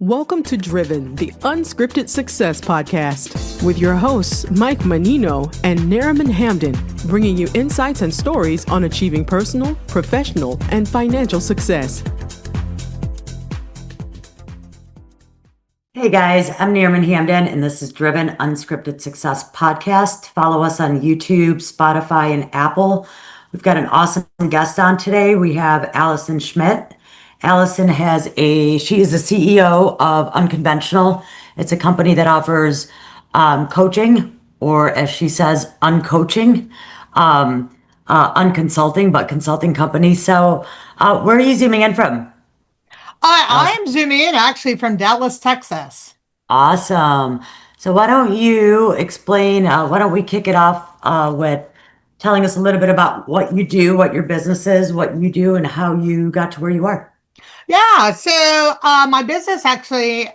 Welcome to Driven, the Unscripted Success podcast, with your hosts, Mike Manino and Nariman Hamden, bringing you insights and stories on achieving personal, professional, and financial success. Hey guys, I'm Nariman Hamden, and this is Driven Unscripted Success podcast. Follow us on YouTube, Spotify, and Apple. We've got an awesome guest on today. We have Alison Schmidt. Alison she is the CEO of Unconventional. It's a company that offers coaching, or as she says, uncoaching, unconsulting, but consulting company. So where are you zooming in from? I'm zooming in actually from Dallas, Texas. Awesome. So why don't you explain, why don't we kick it off with telling us a little bit about what you do, what your business is, what you do, and how you got to where you are. Yeah, so my business actually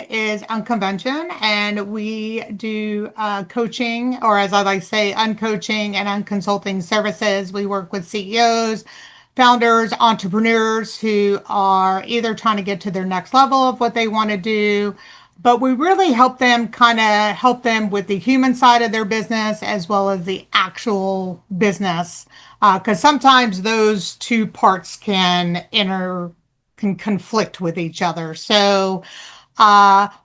is Unconvention, and we do coaching, or as I like to say, uncoaching and unconsulting services. We work with CEOs, founders, entrepreneurs who are either trying to get to their next level of what they want to do, but we really help them with the human side of their business as well as the actual business, because sometimes those two parts can conflict with each other. So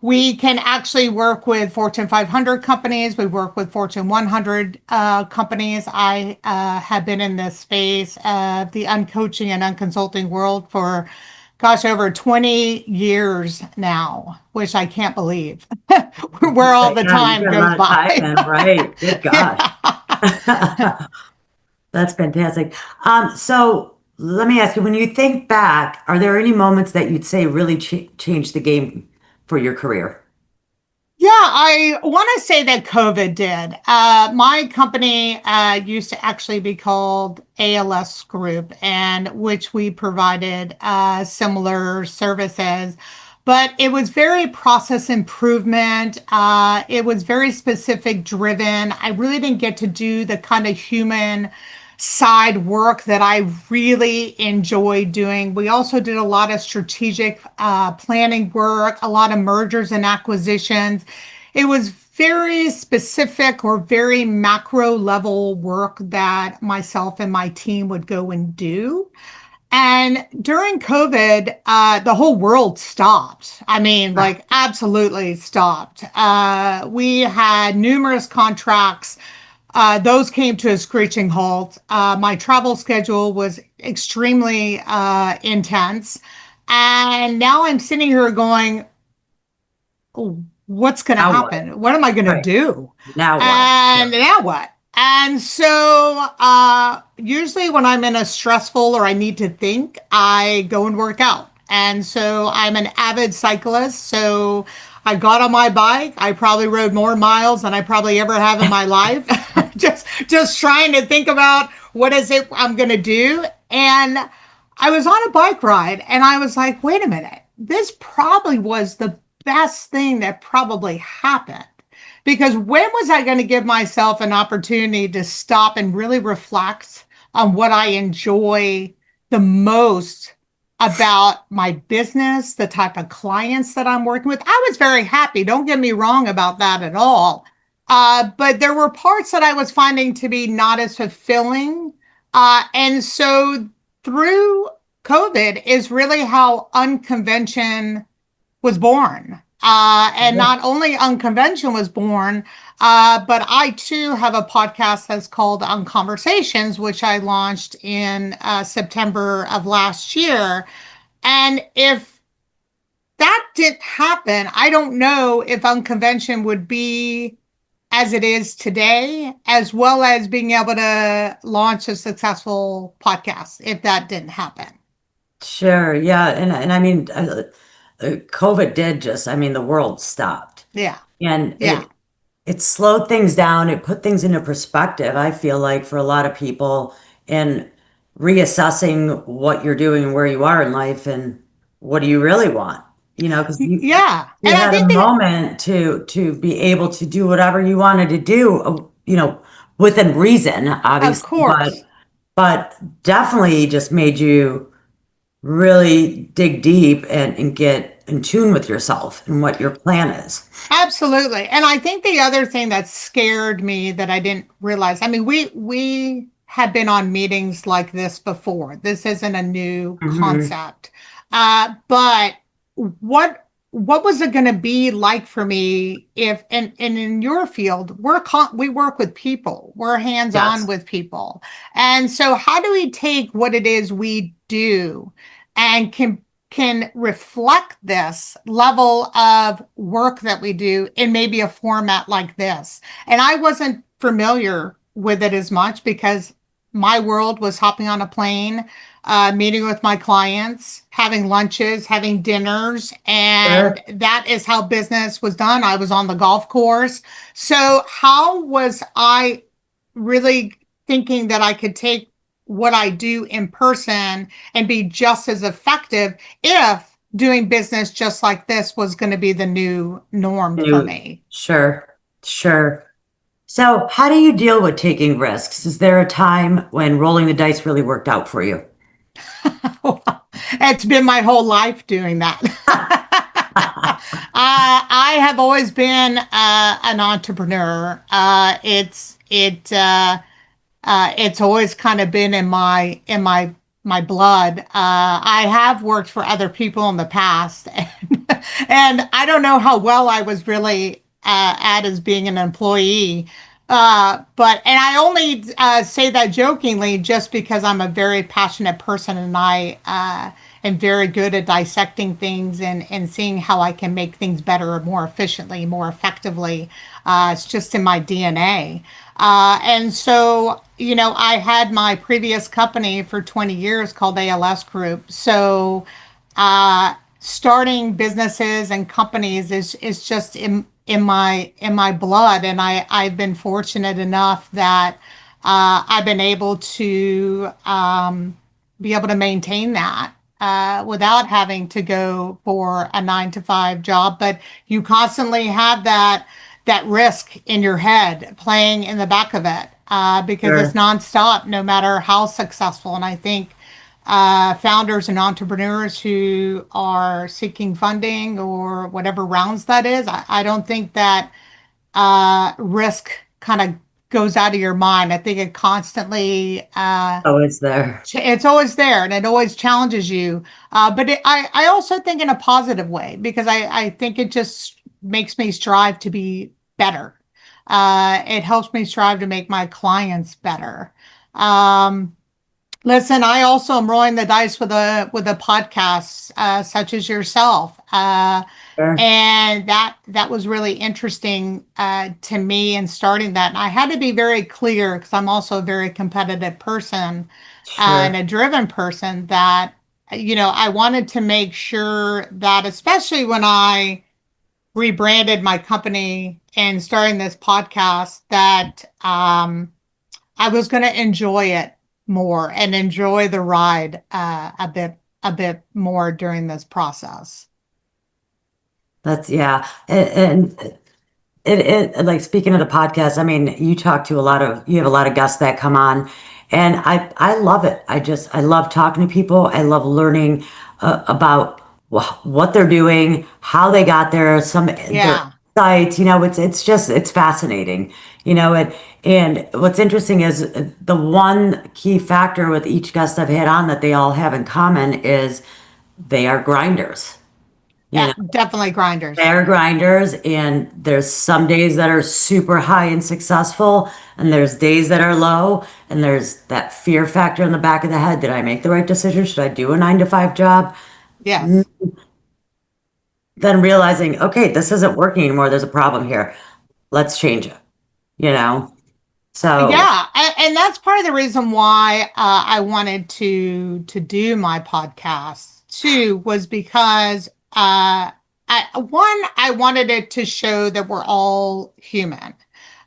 we can actually work with Fortune 500 companies. We work with Fortune 100 companies. I have been in this space of the uncoaching and unconsulting world for, over 20 years now, which I can't believe where all the time goes by. Right. Good gosh. That's fantastic. So let me ask you, when you think back, are there any moments that you'd say really changed the game for your career? Yeah, I want to say that COVID did. My company used to actually be called ALS Group, and which we provided similar services, but it was very process improvement. It was very specific driven. I really didn't get to do the kind of human side work that I really enjoy doing. We also did a lot of strategic planning work, a lot of mergers and acquisitions. It was very specific or very macro level work that myself and my team would go and do. And during COVID, the whole world stopped. I mean, like absolutely stopped. We had numerous contracts. Those came to a screeching halt. My travel schedule was extremely intense. And now I'm sitting here going, oh, what's going to happen? What am I going to do? Now what? And now what? And so usually when I'm in a stressful or I need to think, I go and work out. And so I'm an avid cyclist. So I got on my bike. I probably rode more miles than I probably ever have in my life. just trying to think about what is it I'm going to do. And I was on a bike ride and I was like, wait a minute, this probably was the best thing that probably happened. Because when was I going to give myself an opportunity to stop and really reflect on what I enjoy the most about my business, the type of clients that I'm working with? I was very happy. Don't get me wrong about that at all. But there were parts that I was finding to be not as fulfilling. And so through COVID is really how Unconvention was born. And not only Unconvention was born, but I too have a podcast that's called Unconversations, which I launched in September of last year. And if that didn't happen, I don't know if Unconvention would be as it is today, as well as being able to launch a successful podcast if that didn't happen. Sure. Yeah. And I mean, COVID did the world stopped. Yeah. And it slowed things down. It put things into perspective, I feel like, for a lot of people, and reassessing what you're doing and where you are in life and what do you really want, because you had a moment to be able to do whatever you wanted to do, within reason, obviously. Of course. But definitely just made you really dig deep and get get in tune with yourself and what your plan is. Absolutely. And I think the other thing that scared me that I didn't realize, I mean, we had been on meetings like this before. This isn't a new Mm-hmm. concept. But what was it going to be like for me if and in your field, we work with people. We're hands-on Yes. with people. And so how do we take what it is we do and can reflect this level of work that we do in maybe a format like this. And I wasn't familiar with it as much because my world was hopping on a plane, meeting with my clients, having lunches, having dinners, and Sure. that is how business was done. I was on the golf course. So, how was I really thinking that I could take what I do in person and be just as effective if doing business just like this was going to be the new norm for me? Sure. Sure. So, how do you deal with taking risks? Is there a time when rolling the dice really worked out for you? It's been my whole life doing that. I have always been an entrepreneur. It's always kind of been in my blood. I have worked for other people in the past, and I don't know how well I was really at as being an employee. But and I only say that jokingly, just because I'm a very passionate person, and I am very good at dissecting things and seeing how I can make things better, more efficiently, more effectively. It's just in my DNA. And so, I had my previous company for 20 years called ALS Group. So, starting businesses and companies is just in my blood, and I've been fortunate enough that I've been able to be able to maintain that. Without having to go for a 9 to 5 job, but you constantly have that risk in your head playing in the back of it because it's Sure. nonstop, no matter how successful. And I think founders and entrepreneurs who are seeking funding or whatever rounds that is, I don't think that risk kind of goes out of your mind. I think it constantly Oh, it's there. it's always there and it always challenges you. But I also think in a positive way because I think it just makes me strive to be better. It helps me strive to make my clients better. Um, Listen, I also am rolling the dice with a podcast such as yourself. Sure. And that was really interesting to me in starting that. And I had to be very clear because I'm also a very competitive person and Sure. a driven person that, I wanted to make sure that, especially when I rebranded my company and starting this podcast, that I was going to enjoy it more and enjoy the ride a bit more during this process. That's yeah. And like speaking of the podcast, I mean, you have a lot of guests that come on, and I love it. I love talking to people. I love learning about what they're doing, how they got there, some their Yeah. sites. It's fascinating. And what's interesting is the one key factor with each guest I've had on that they all have in common is they are grinders. You Yeah, know, definitely grinders. they're grinders, and there's some days that are super high and successful, and there's days that are low, and there's that fear factor in the back of the head. Did I make the right decision? Should I do a 9 to 5 job? Yes. Then realizing, okay, this isn't working anymore. There's a problem here. Let's change it, you know? So, Yeah, and that's part of the reason why I wanted to do my podcast too was because I wanted it to show that we're all human,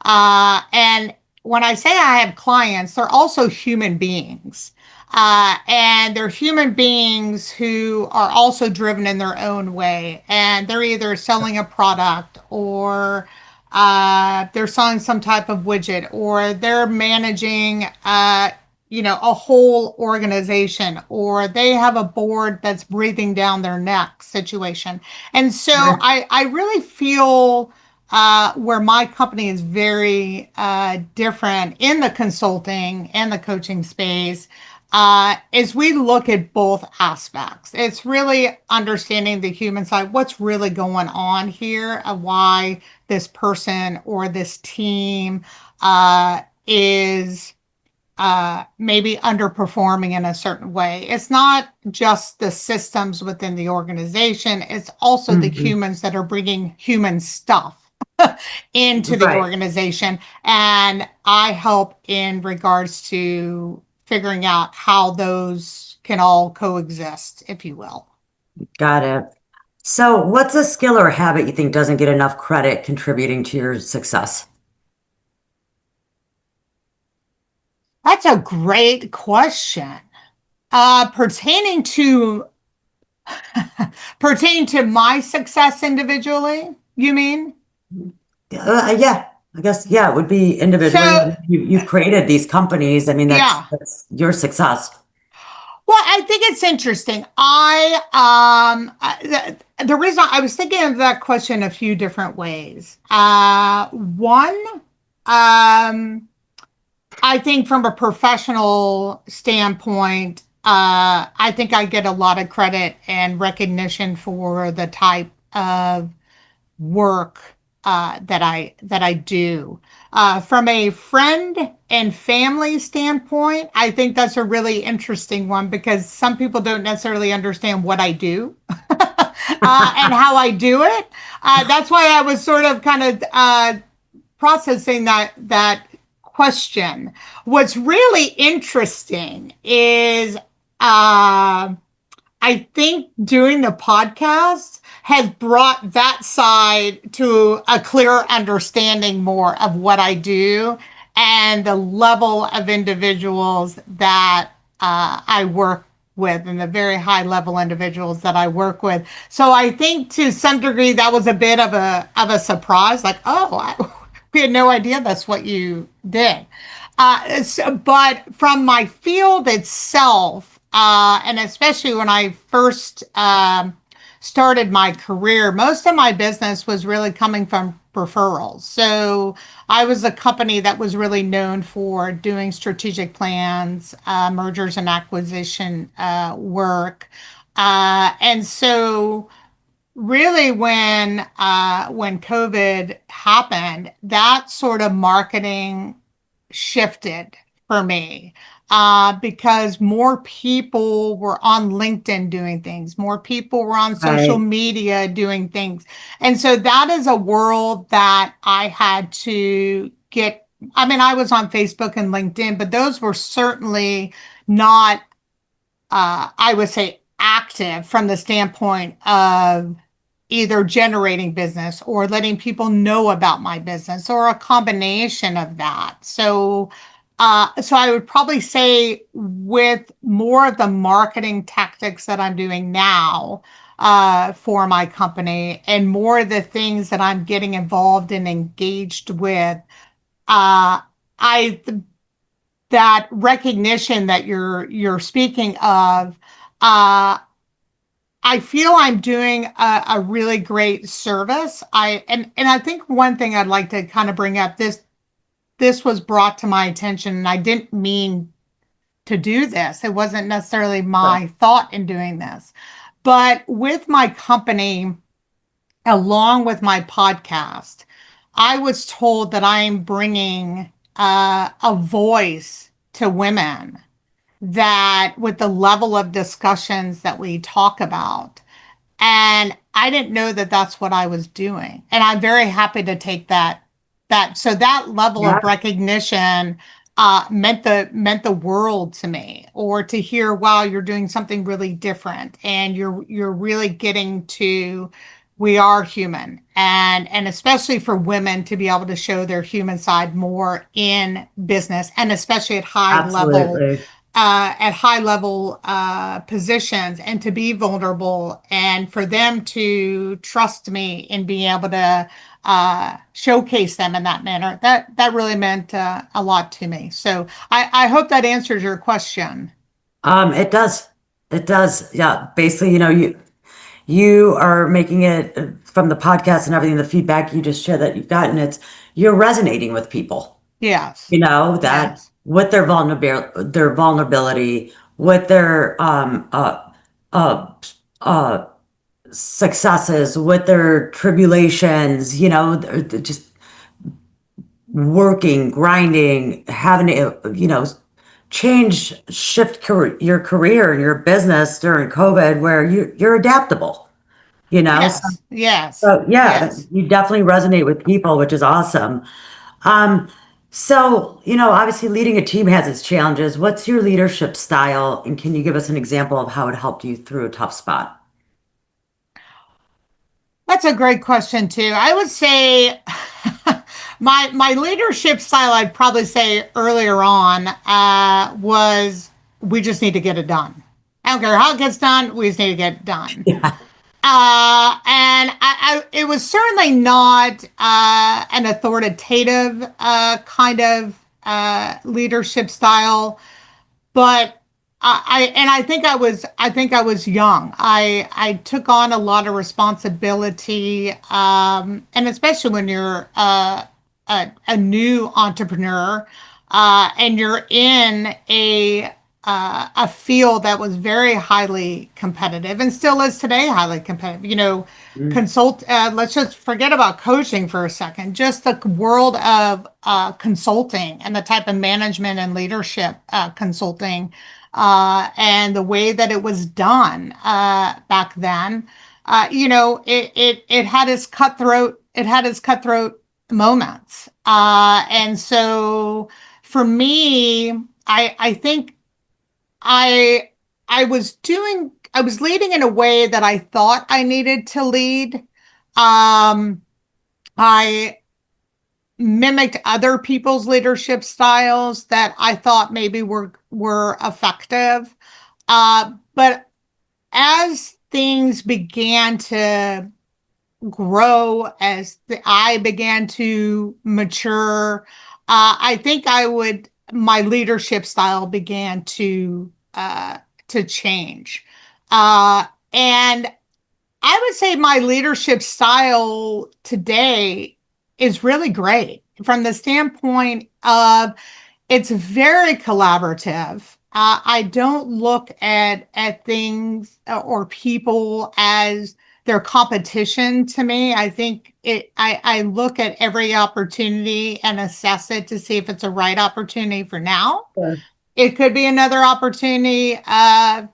and when I say I have clients, they're also human beings, and they're human beings who are also driven in their own way, and they're either selling a product or they're selling some type of widget or they're managing a whole organization, or they have a board that's breathing down their neck situation. And so Sure. I really feel where my company is very different in the consulting and the coaching space is we look at both aspects. It's really understanding the human side, what's really going on here, why this person or this team is maybe underperforming in a certain way. It's not just the systems within the organization, it's also the Mhm. humans that are bringing human stuff into the Right. organization. And I help in regards to figuring out how those can all coexist, if you will. Got it. So, what's a skill or habit you think doesn't get enough credit contributing to your success? That's a great question. Pertaining to pertaining to my success individually, you mean? Yeah, I guess, yeah, it would be individually. So, You've created these companies. I mean, yeah. that's your success. Well, I think it's interesting. The reason I was thinking of that question a few different ways. One, I think from a professional standpoint, I think I get a lot of credit and recognition for the type of work that I do. From a friend and family standpoint, I think that's a really interesting one because some people don't necessarily understand what I do and how I do it. That's why I was sort of kind of processing that question. What's really interesting is I think doing the podcast has brought that side to a clearer understanding more of what I do and the level of individuals that I work with and the very high level individuals that I work with. So I think to some degree that was a bit of a surprise, like, we had no idea that's what you did. But from my field itself, and especially when I first started my career, most of my business was really coming from referrals. So I was a company that was really known for doing strategic plans, mergers and acquisition work. And so really when COVID happened, that sort of marketing shifted for me because more people were on LinkedIn doing things, more people were on social Right. media doing things. And so that is a world that I had to get. I mean, I was on Facebook and LinkedIn, but those were certainly not, I would say, active from the standpoint of either generating business or letting people know about my business or a combination of that. So I would probably say with more of the marketing tactics that I'm doing now for my company and more of the things that I'm getting involved and engaged with, I that recognition that you're speaking of, I feel I'm doing a really great service. And I think one thing I'd like to kind of bring up, this was brought to my attention and I didn't mean to do this. It wasn't necessarily Sure. my thought in doing this. But with my company, along with my podcast, I was told that I'm bringing a voice to women that with the level of discussions that we talk about. And I didn't know that that's what I was doing. And I'm very happy to take so that level Yeah, of recognition meant the world to me, or to hear, wow, you're doing something really different and you're really getting to we are human, and especially for women to be able to show their human side more in business and especially at high level absolutely. at high level positions, and to be vulnerable, and for them to trust me in being able to showcase them in that manner. That really meant a lot to me. So I hope that answers your question. It does. It does. Yeah. Basically, you are making it from the podcast and everything, the feedback you just shared that you've gotten, you're resonating with people, Yes. that Yes. with their vulnerability, with their uh, uh, successes, with their tribulations, they're just working, grinding, having to, your career and your business during COVID where you're adaptable, So, Yes. Yes. so yeah, Yes. you definitely resonate with people, which is awesome. Um, so, obviously leading a team has its challenges. What's your leadership style? And can you give us an example of how it helped you through a tough spot? That's a great question too. I would say my leadership style, I'd probably say earlier on, was we just need to get it done. I don't care how it gets done, we just need to get it done. Yeah, And it was certainly not an authoritative kind of leadership style, but I think I was young. I took on a lot of responsibility, and especially when you're a new entrepreneur, and you're in a field that was very highly competitive and still is today highly competitive. Let's just forget about coaching for a second. Just the world of consulting and the type of management and leadership consulting, and the way that it was done back then. It had its cutthroat. It had its cutthroat moments, and so for me, I think I I was leading in a way that I thought I needed to lead. Um, I mimicked other people's leadership styles that I thought maybe were effective. But as things began to grow, as I began to mature, I think my leadership style began to change. And I would say my leadership style today is really great from the standpoint of it's very collaborative. I don't look at things or people as their competition to me. I think I look at every opportunity and assess it to see if it's a right opportunity for now. sure. It could be another opportunity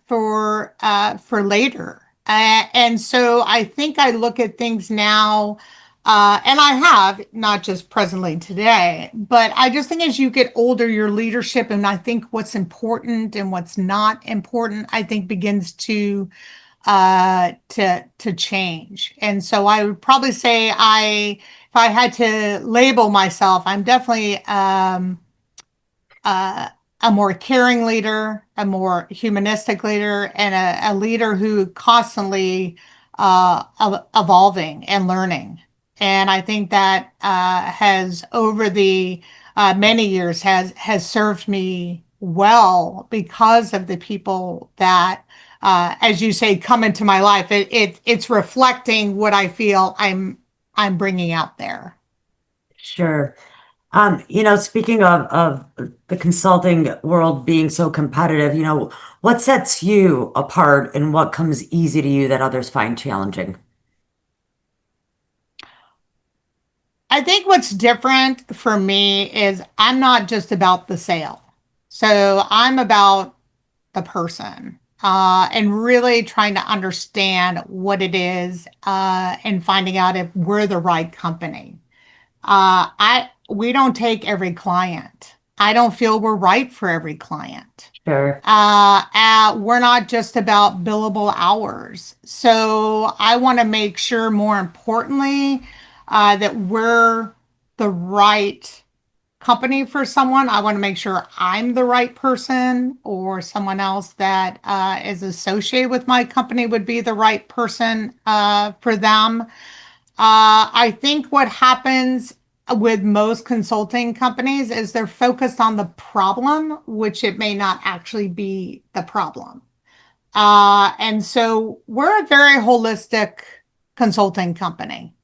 for later. And so I think I look at things now, and I have not just presently today, but I just think as you get older, your leadership and I think what's important and what's not important, I think begins to change. And so I would probably say if I had to label myself, I'm definitely uh, a more caring leader, a more humanistic leader, and a leader who constantly evolving and learning. And I think that has over the many years has served me well because of the people that, as you say, come into my life. It's reflecting what I feel I'm bringing out there. Sure. Speaking of the consulting world being so competitive, what sets you apart and what comes easy to you that others find challenging? I think what's different for me is I'm not just about the sale. So I'm about the person, and really trying to understand what it is, and finding out if we're the right company. We don't take every client. I don't feel we're right for every client. Sure. We're not just about billable hours. So I want to make sure, more importantly, that we're the right company for someone, I want to make sure I'm the right person, or someone else that is associated with my company would be the right person for them. I think what happens with most consulting companies is they're focused on the problem, which it may not actually be the problem. And so we're a very holistic consulting company.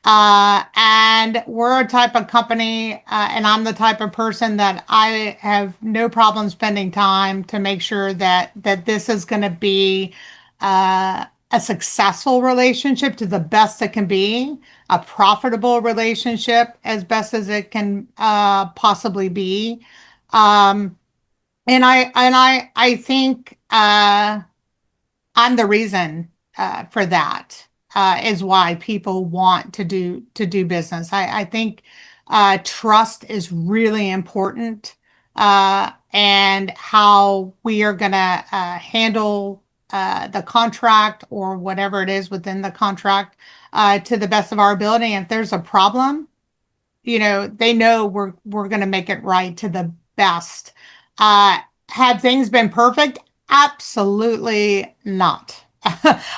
And we're a type of company, and I'm the type of person that I have no problem spending time to make sure that this is going to be a successful relationship to the best it can be, a profitable relationship as best as it can possibly be. Um, and I think I'm the reason for that. Is why people want to do business. I think trust is really important, and how we are going to handle the contract or whatever it is within the contract to the best of our ability. And if there's a problem, they know we're going to make it right to the best. Have things been perfect? Absolutely not.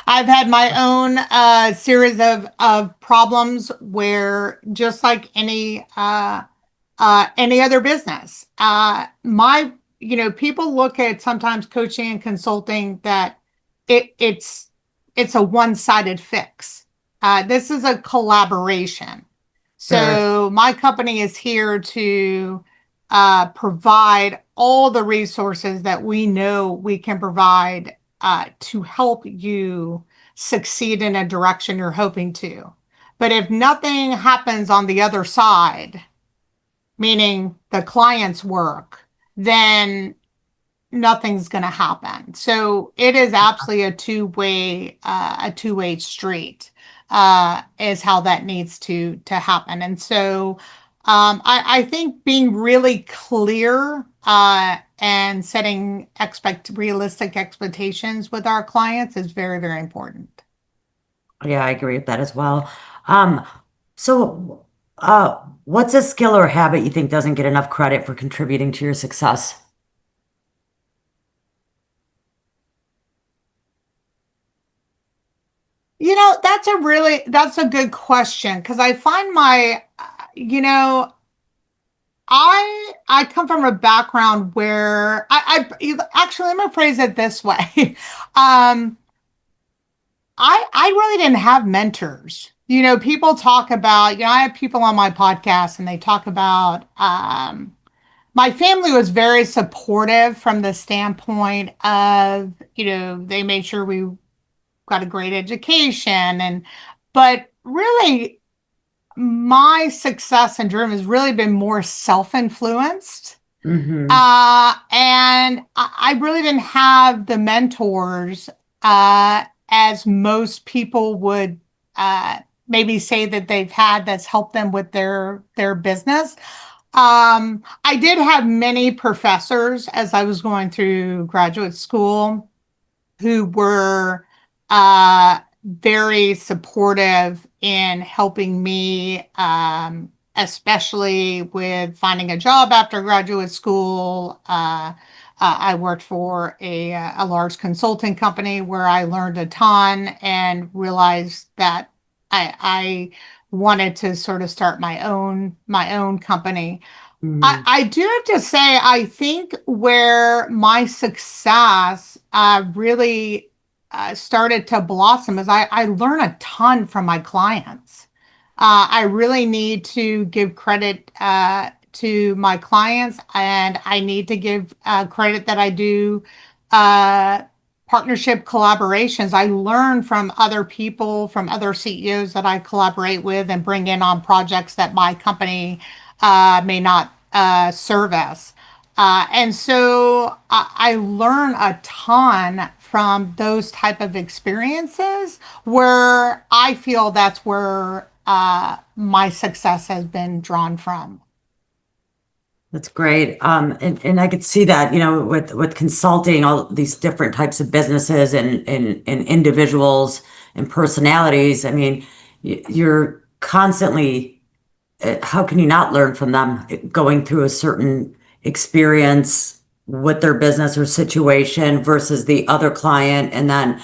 I've had my own series of problems where, just like any other business, people look at sometimes coaching and consulting that it's a one-sided fix. This is a collaboration. So my company is here to provide all the resources that we know we can provide to help you succeed in a direction you're hoping to. But if nothing happens on the other side, meaning the client's work, then nothing's going to happen. So it is absolutely a two-way street, is how that needs to happen. And so I think being really clear and setting realistic expectations with our clients is very, very important. Yeah, I agree with that as well. So, what's a skill or habit you think doesn't get enough credit for contributing to your success? That's a good question, because I find I come from a background where actually, let me phrase it this way. I really didn't have mentors. People talk about, I have people on my podcast and they talk about, my family was very supportive from the standpoint of, they made sure we got a great education, but really my success and dream has really been more self-influenced. Mm-hmm. And I really didn't have the mentors as most people would maybe say that they've had, that's helped them with their business. I did have many professors as I was going through graduate school who were very supportive in helping me, especially with finding a job after graduate school. I worked for a large consulting company where I learned a ton and realized that I wanted to sort of start my own company. Mm-hmm. I do have to say, I think where my success really started to blossom is I learn a ton from my clients. I really need to give credit to my clients, and I need to give credit that I do partnership collaborations. I learn from other people, from other CEOs that I collaborate with and bring in on projects that my company may not service. And so I learn a ton from those type of experiences, where I feel that's where my success has been drawn from. That's great. And I could see that, with consulting, all these different types of businesses and individuals and personalities. I mean, you're constantly how can you not learn from them going through a certain experience with their business or situation versus the other client, and then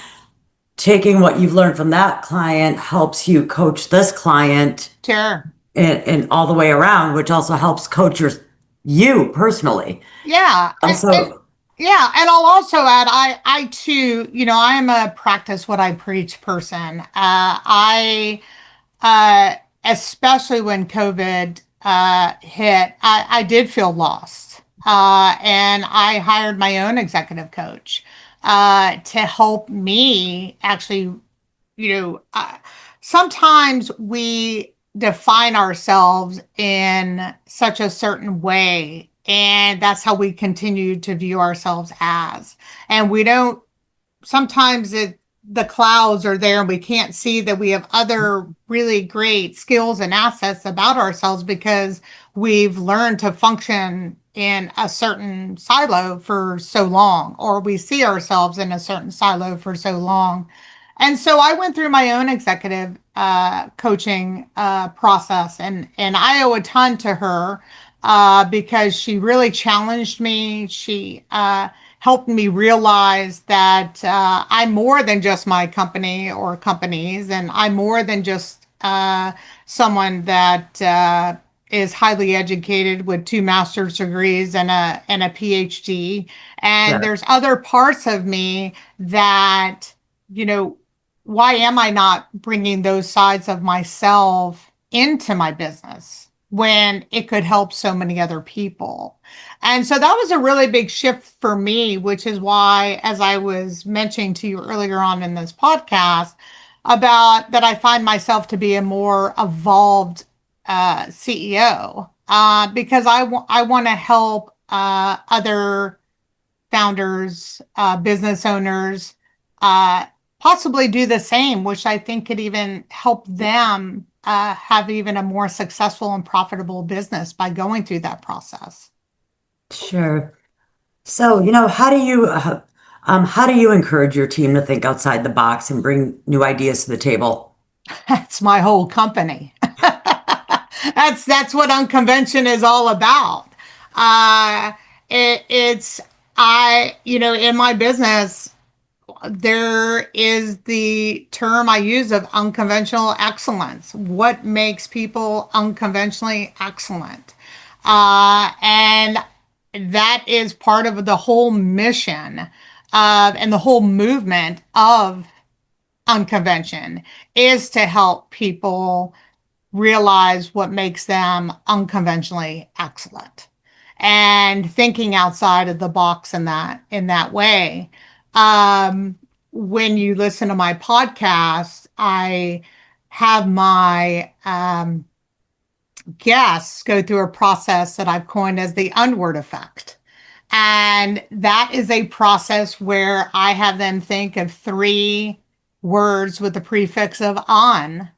taking what you've learned from that client helps you coach this client Sure. and all the way around, which also helps coach you personally. Yeah. Also, Yeah, and I'll also add, I too, I am a practice what I preach person. Uh, Especially when COVID hit, I did feel lost, and I hired my own executive coach to help me actually. You know, Sometimes we define ourselves in such a certain way, and that's how we continue to view ourselves as. And we don't sometimes the clouds are there and we can't see that we have other really great skills and assets about ourselves because we've learned to function in a certain silo for so long, or we see ourselves in a certain silo for so long. And so I went through my own executive coaching process, and I owe a ton to her because she really challenged me. She helped me realize that I'm more than just my company or companies, and I'm more than just someone that is highly educated with 2 master's degrees and a PhD. And sure. there's other parts of me that, why am I not bringing those sides of myself into my business when it could help so many other people? And so that was a really big shift for me, which is why, as I was mentioning to you earlier on in this podcast, about that I find myself to be a more evolved CEO because I want to help other founders, business owners, possibly do the same, which I think could even help them have even a more successful and profitable business by going through that process. Sure. So, how do you encourage your team to think outside the box and bring new ideas to the table? That's my whole company. That's what Unconvention is all about. Uh, it's in my business, there is the term I use of unconventional excellence. What makes people unconventionally excellent? And that is part of the whole mission and the whole movement of Unconvention is to help people realize what makes them unconventionally excellent and thinking outside of the box in that way. When you listen to my podcast, I have my guests go through a process that I've coined as the unword effect. And that is a process where I have them think of 3 words with the prefix of on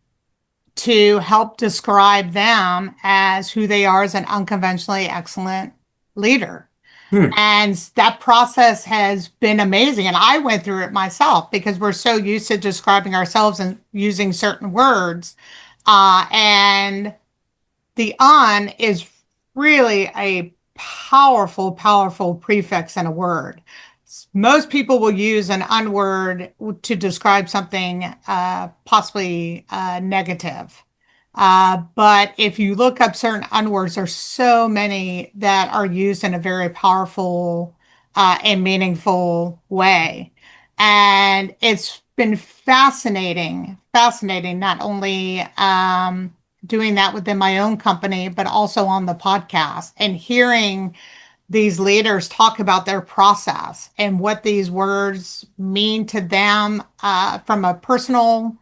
to help describe them as who they are as an unconventionally excellent leader. Hmm. And that process has been amazing. And I went through it myself because we're so used to describing ourselves and using certain words. And the on is really a powerful, powerful prefix in a word. Most people will use an unword to describe something possibly negative. But if you look up certain unwords, there's so many that are used in a very powerful and meaningful way. And it's been fascinating, not only doing that within my own company, but also on the podcast and hearing these leaders talk about their process and what these words mean to them from a personal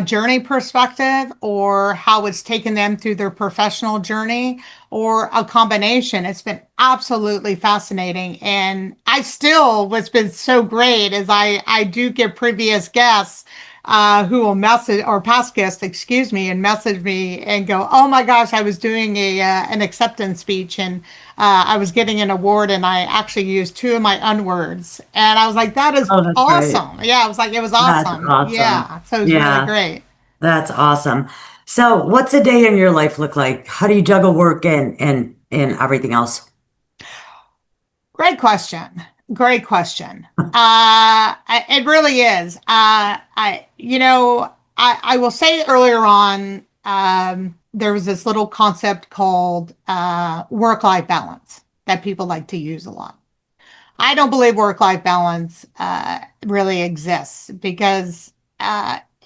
journey perspective, or how it's taken them through their professional journey, or a combination. It's been absolutely fascinating. And what's been so great is I do get previous guests who will message, or past guests, excuse me, and message me and go, "Oh my gosh, I was doing an acceptance speech and I was getting an award and I actually used 2 of my unwords." And I was like, "That is Oh, that's great. awesome." Yeah, I was like, it was That's awesome. awesome. Yeah, so it was really Yeah. great. That's awesome. So, what's a day in your life look like? How do you juggle work and everything else? Great question. Great question. It really is. I will say earlier on, there was this little concept called work-life balance that people like to use a lot. I don't believe work-life balance really exists because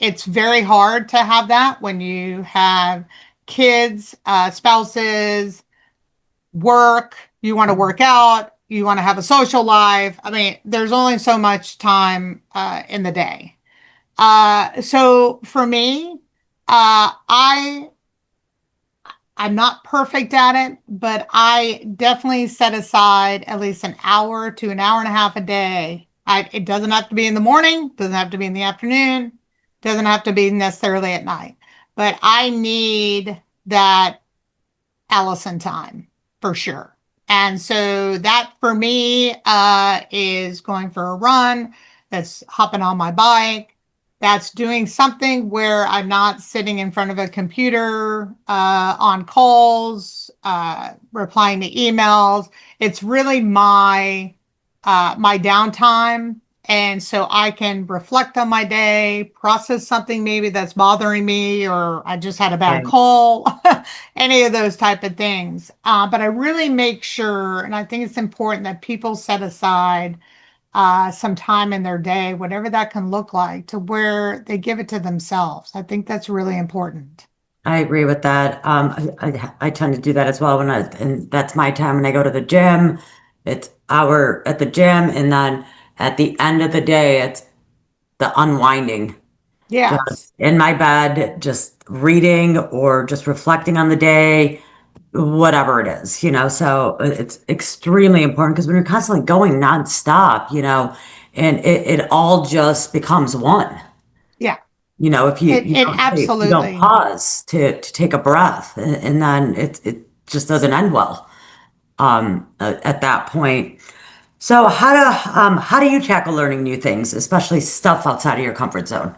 it's very hard to have that when you have kids, spouses, work, you want to work out, you want to have a social life. I mean, there's only so much time in the day. So for me, I'm not perfect at it, but I definitely set aside at least an hour to an hour and a half a day. It doesn't have to be in the morning, doesn't have to be in the afternoon, doesn't have to be necessarily at night, but I need that Alison time for sure. And so that for me is going for a run, that's hopping on my bike, that's doing something where I'm not sitting in front of a computer on calls, replying to emails. It's really my downtime. And so I can reflect on my day, process something maybe that's bothering me, or I just had a bad Right. call, any of those type of things. But I really make sure, and I think it's important that people set aside some time in their day, whatever that can look like, to where they give it to themselves. I think that's really important. I agree with that. I tend to do that as well and that's my time when I go to the gym. It's hour at the gym, and then at the end of the day, it's the unwinding. Just Yes. in my bed, just reading or just reflecting on the day, whatever it is, So it's extremely important because when you're constantly going nonstop, and it all just becomes one. Yeah. If It you it don't you don't absolutely. pause to take a breath, and then it just doesn't end well at that point. So how do you tackle learning new things, especially stuff outside of your comfort zone?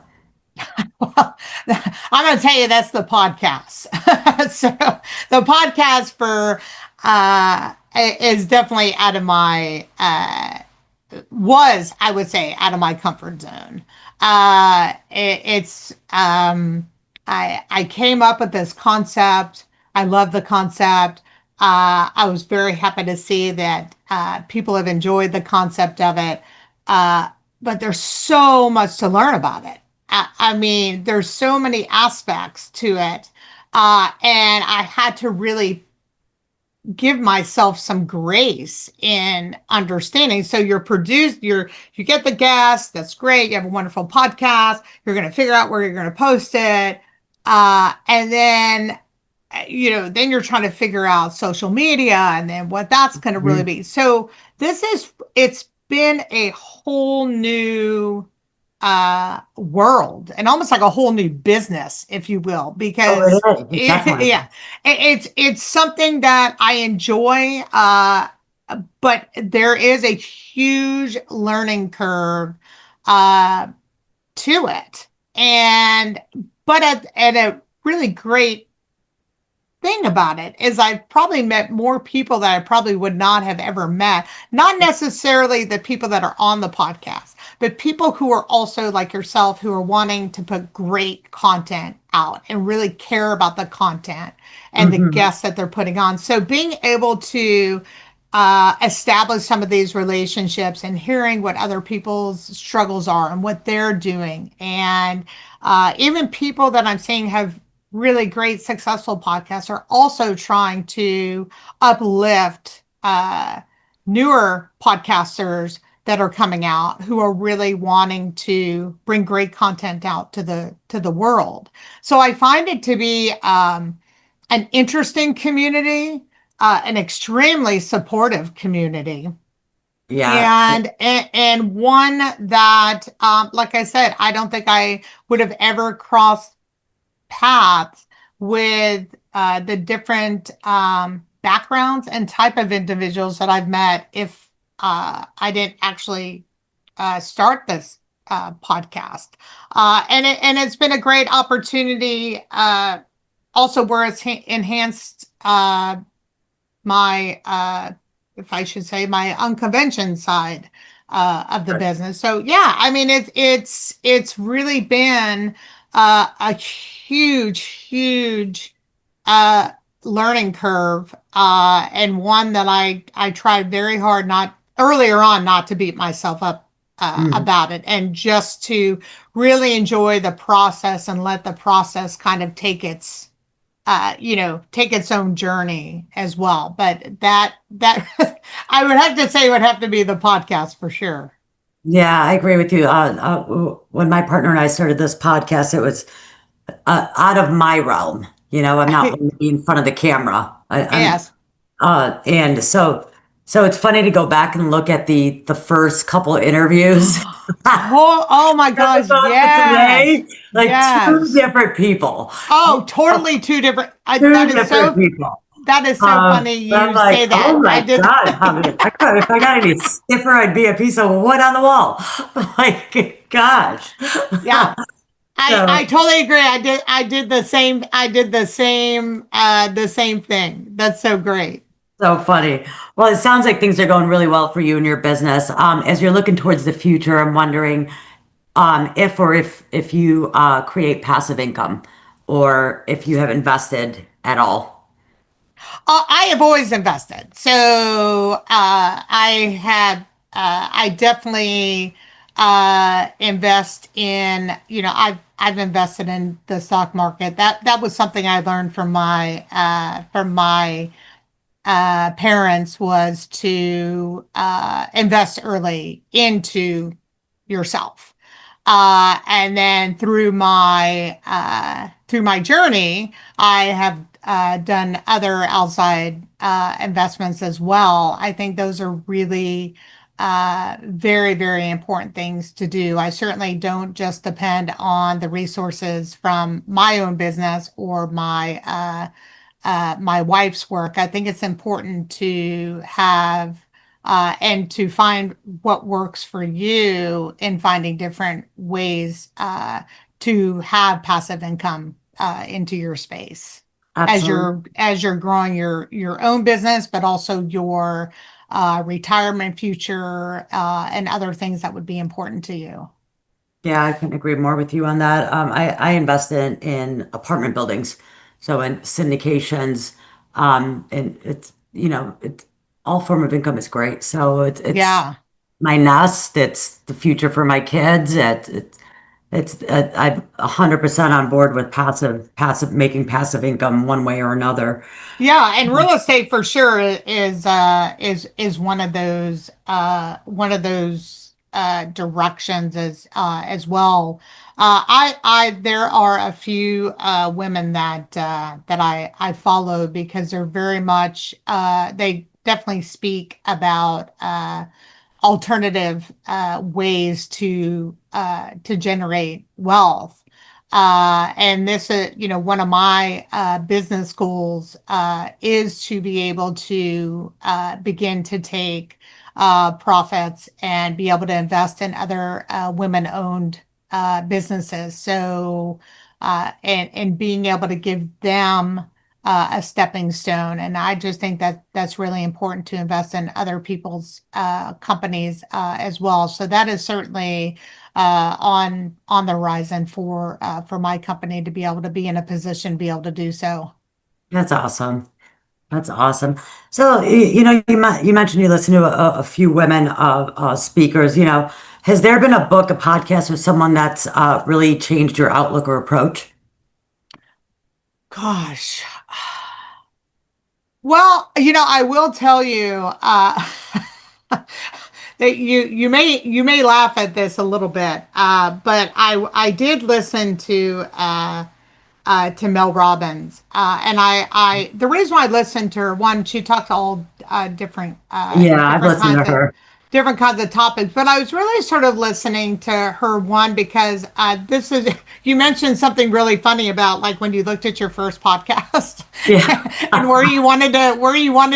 Well, I'm going to tell you that's the podcast. So the podcast for is definitely out of my was, I would say, out of my comfort zone. It's I came up with this concept. I love the concept. I was very happy to see that people have enjoyed the concept of it. But there's so much to learn about it. I mean, there's so many aspects to it. And I had to really give myself some grace in understanding. So you get the guest, that's great. You have a wonderful podcast. You're going to figure out where you're going to post it. And then, then you're trying to figure out social media and then what that's going to really Mhm. be. So it's been a whole new world and almost like a whole new business, if you will, Oh, because it is, definitely. yeah, it's something that I enjoy, but there is a huge learning curve uh, to it, and but at a really great thing about it is I've probably met more people that I probably would not have ever met. Not necessarily the people that are on the podcast, but people who are also like yourself who are wanting to put great content out and really care about the content and the Hmm. guests that they're putting on. So being able to establish some of these relationships and hearing what other people's struggles are and what they're doing. And even people that I'm seeing have really great, successful podcasts are also trying to uplift newer podcasters that are coming out who are really wanting to bring great content out to the world. So I find it to be an interesting community, an extremely supportive community, Yeah. and one that, like I said, I don't think I would have ever crossed paths with the different backgrounds and type of individuals that I've met if I didn't actually start this podcast. And it's been a great opportunity, also where it's enhanced my, if I should say, my unconvention side of the business. So yeah, I mean, it's really been a huge learning curve, and one that I tried very hard not earlier on not to beat myself up about it, and just to really enjoy the process and let the process kind of take its take its own journey as well. But that I would have to say would have to be the podcast for sure. Yeah, I agree with you. When my partner and I started this podcast, it was out of my realm. I'm not going to be in front of the camera. Yes. And so it's funny to go back and look at the first couple of interviews. Oh my gosh, yes. Today, like two different people. Oh, totally two different. Two different people. That is so funny you say that. Oh my God. If I got any stiffer, I'd be a piece of wood on the wall. Like, gosh. Yeah. I totally agree. I did the same. The same thing. That's so great. So funny. Well, it sounds like things are going really well for you and your business. As you're looking towards the future, I'm wondering if you create passive income, or if you have invested at all. I have always invested. So I definitely invest in, I've invested in the stock market. That was something I learned from my parents, was to invest early into yourself. And then through my journey, I have done other outside investments as well. I think those are really very, very important things to do. I certainly don't just depend on the resources from my own business or my wife's work. I think it's important to have and to find what works for you in finding different ways to have passive income into your space. Absolutely. As you're growing your own business, but also your retirement future and other things that would be important to you. Yeah, I couldn't agree more with you on that. I invest in apartment buildings, so in syndications, and it's all form of income is great. So it's Yeah. my nest. It's the future for my kids. I'm 100% on board with making passive income one way or another. Yeah, and real estate for sure is one of those directions as well. I there are a few women that I follow, because they're very much they definitely speak about alternative ways to generate wealth. And this, one of my business goals is to be able to begin to take profits and be able to invest in other women-owned businesses. So, and being able to give them a stepping stone. And I just think that that's really important, to invest in other people's companies as well. So that is certainly on the horizon for my company to be able to be in a position to be able to do so. That's awesome. That's awesome. So, you mentioned you listen to a few women speakers. Has there been a book, a podcast, or someone that's really changed your outlook or approach? Gosh. Well, I will tell you that you may laugh at this a little bit, but I did listen to Mel Robbins, and I the reason why I listened to her, one, she talked all different Yeah, I've listened to her. Different kinds of topics, but I was really sort of listening to her, one, because you mentioned something really funny about, like, when you looked at your first podcast, Yeah. and where you wanted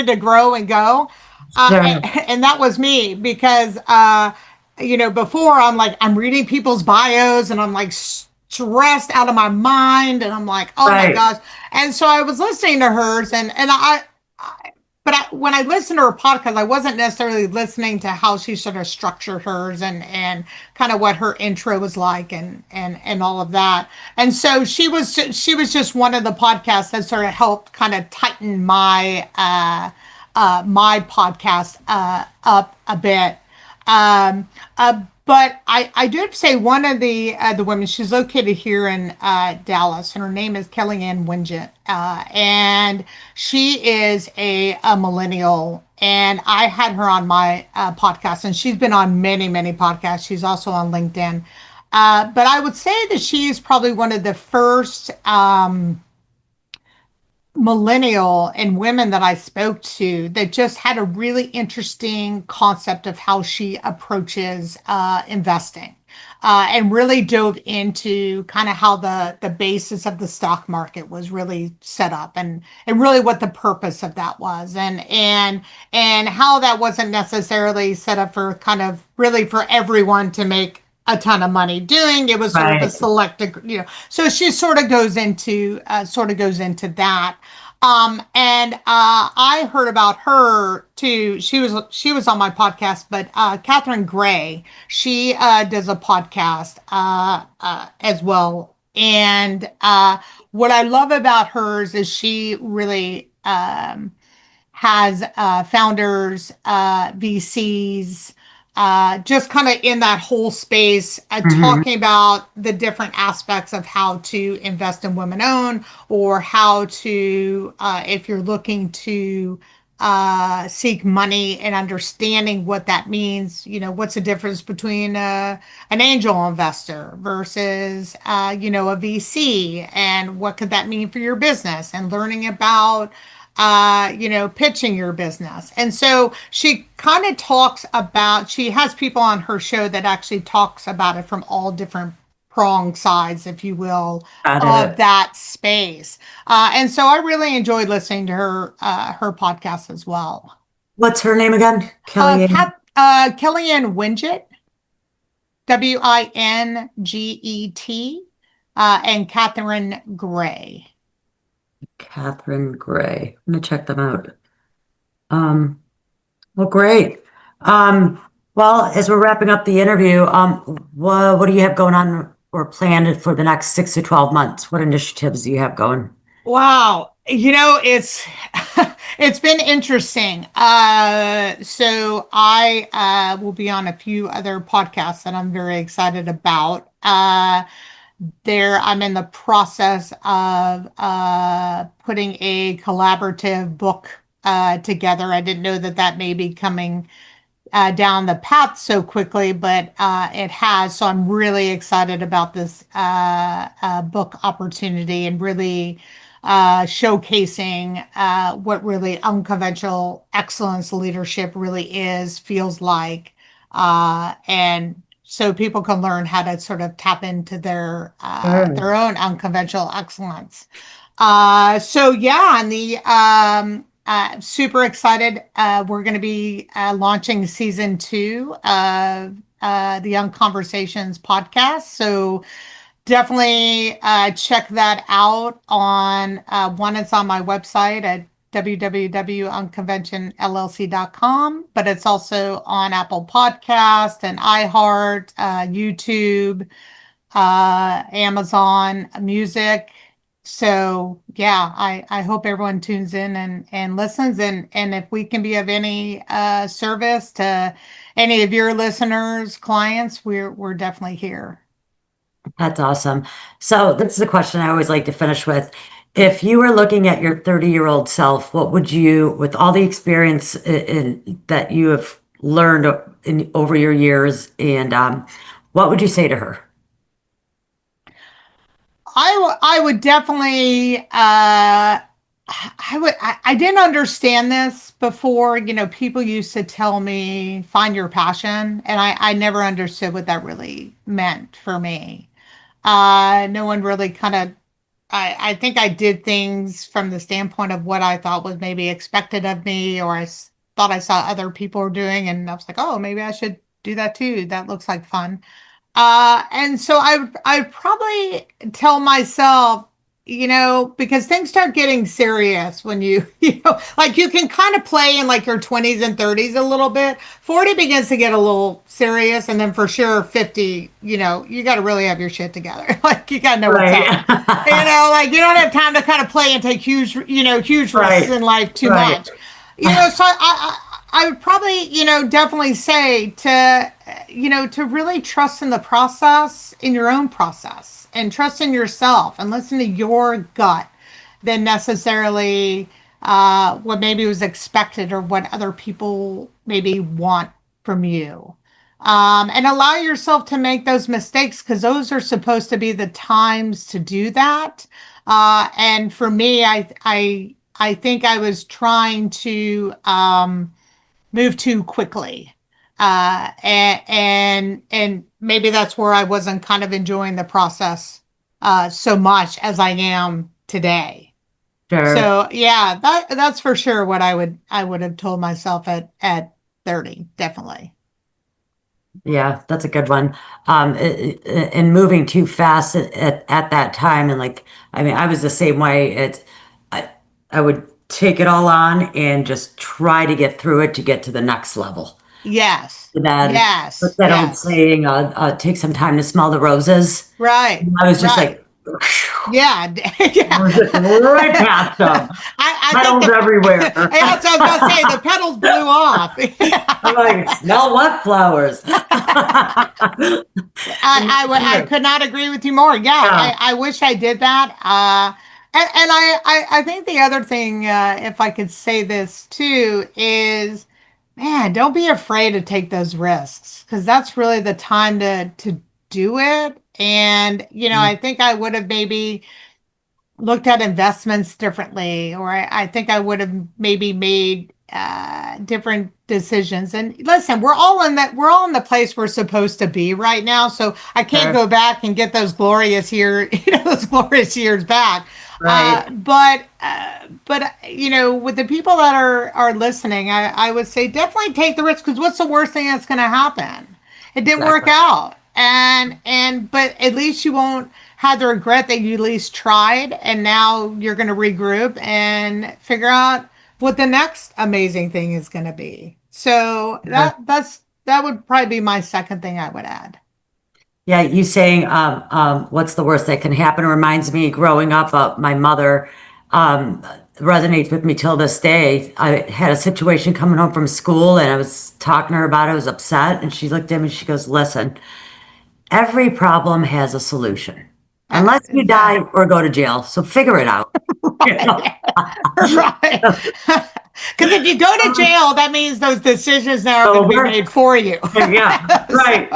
to grow and go. Sure. And that was me, because before I'm like, I'm reading people's bios and I'm like stressed out of my mind. And I'm like, oh my Right. gosh. And so I was listening to hers but when I listened to her podcast, I wasn't necessarily listening to how she sort of structured hers and kind of what her intro was like and all of that. And so she was just one of the podcasts that sort of helped kind of tighten my podcast up a bit. But I do have to say one of the women, she's located here in Dallas, and her name is Kellyanne Winget, and she is a millennial. And I had her on my podcast, and she's been on many podcasts. She's also on LinkedIn. But I would say that she is probably one of the first millennial and women that I spoke to that just had a really interesting concept of how she approaches investing. And really dove into kind of how the basis of the stock market was really set up and really what the purpose of that was and how that wasn't necessarily set up for kind of really for everyone to make a ton of money doing. It was sort of a Right. selected, so she sort of goes into that. And I heard about her too. She was on my podcast, but Catherine Gray, she does a podcast as well. And what I love about hers is she really has founders, VCs, just kind of in that whole space, Hmm. talking about the different aspects of how to invest in women owned or how to, if you're looking to seek money and understanding what that means, what's the difference between an angel investor versus, a VC and what could that mean for your business and learning about pitching your business. And so she kind of talks about, she has people on her show that actually talks about it from all different prong sides, if you will, Got of it. that space. And so I really enjoyed listening to her podcast as well. What's her name again? Kellyanne. Kellyanne Winget, Winget, and Catherine Gray. Catherine Gray. I'm gonna check them out. Um, well, great. Well, as we're wrapping up the interview, what do you have going on or planned for the next 6 to 12 months? What initiatives do you have going? Wow. It's it's been interesting. So I will be on a few other podcasts that I'm very excited about. I'm in the process of putting a collaborative book together. I didn't know that may be coming down the path so quickly, but it has. So I'm really excited about this book opportunity and really showcasing what really unconventional excellence leadership really is, feels like, and so people can learn how to sort of tap into Sure. their own unconventional excellence. So yeah, and the super excited. We're going to be launching season 2 of the Young Conversations podcast. So definitely check that out on one. It's on my website at www.unconventionllc.com, but it's also on Apple Podcast and iHeart, YouTube, Amazon Music. So yeah, I hope everyone tunes in and listens and if we can be of any service to any of your listeners, clients, we're definitely here. That's awesome. So this is a question I always like to finish with. If you were looking at your 30-year-old self, what would you, with all the experience that you have learned over your years, and what would you say to her? I would definitely I didn't understand this before. People used to tell me find your passion, and I never understood what that really meant for me. No one really kind of I think I did things from the standpoint of what I thought was maybe expected of me, or thought I saw other people were doing, and I was like, oh, maybe I should do that too. That looks like fun. And so I probably tell myself, because things start getting serious when like you can kind of play in like your 20s and 30s a little bit. 40 begins to get a little serious. And then for sure, 50, you got to really have your shit together. Like you got to know what's up. Like you don't have time to kind of play and take huge risks in life too much. So I would probably, definitely say to really trust in the process, in your own process, and trust in yourself and listen to your gut than necessarily what maybe was expected or what other people maybe want from you. And allow yourself to make those mistakes because those are supposed to be the times to do that. And for me, I think I was trying to move too quickly. And maybe that's where I wasn't kind of enjoying the process so much as I am today. Sure. So yeah, that's for sure what I would have told myself at 30, definitely. Yeah, that's a good one. And moving too fast at that time, and I was the same way. I would take it all on and just try to get through it to get to the next level. Yes. Yes. What's that old saying? Take some time to smell the roses. Right. And I was just like, yeah. right past them. Petals everywhere. That's what I was going to say. The petals blew off. I'm like, smell what flowers? I could not agree with you more. Yeah. I wish I did that. And I think the other thing, if I could say this too, is, man, don't be afraid to take those risks because that's really the time to do it. And, I think I would have maybe looked at investments differently, or I think I would have maybe made different decisions. And listen, we're all in the place we're supposed to be right now. So I can't go back and get those glorious years back. Right. But with the people that are listening, I would say definitely take the risk because what's the worst thing that's going to happen? It didn't work out. But at least you won't have the regret that you at least tried, and now you're going to regroup and figure out what the next amazing thing is going to be. So that would probably be my second thing I would add. Yeah, you saying what's the worst that can happen reminds me growing up. My mother resonates with me till this day. I had a situation coming home from school, and I was talking to her about it. I was upset, and she looked at me. She goes, "Listen, every problem has a solution, unless you die or go to jail. So figure it out." Right. Because if you go to jail, that means those decisions now are going to be made for you. Yeah, right.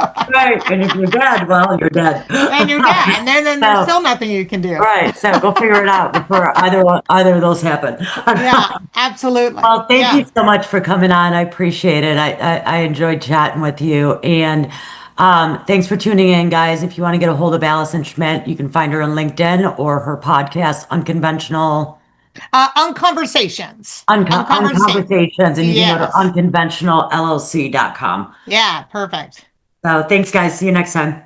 And if you're dead, well, you're dead. And you're dead. And then there's still nothing you can do. Right. So go figure it out before either of those happen. Yeah, absolutely. Well, thank you so much for coming on. I appreciate it. I enjoyed chatting with you. And thanks for tuning in, guys. If you want to get a hold of Alison Schmidt, you can find her on LinkedIn or her podcast, Unconventional. Unconversations. Unconversations. And you can go to unconventionalllc.com. Yeah, perfect. So thanks, guys. See you next time.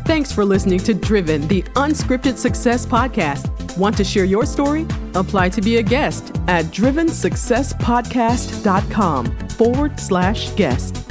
Thanks for listening to Driven, the Unscripted Success Podcast. Want to share your story? Apply to be a guest at drivensuccesspodcast.com/guest.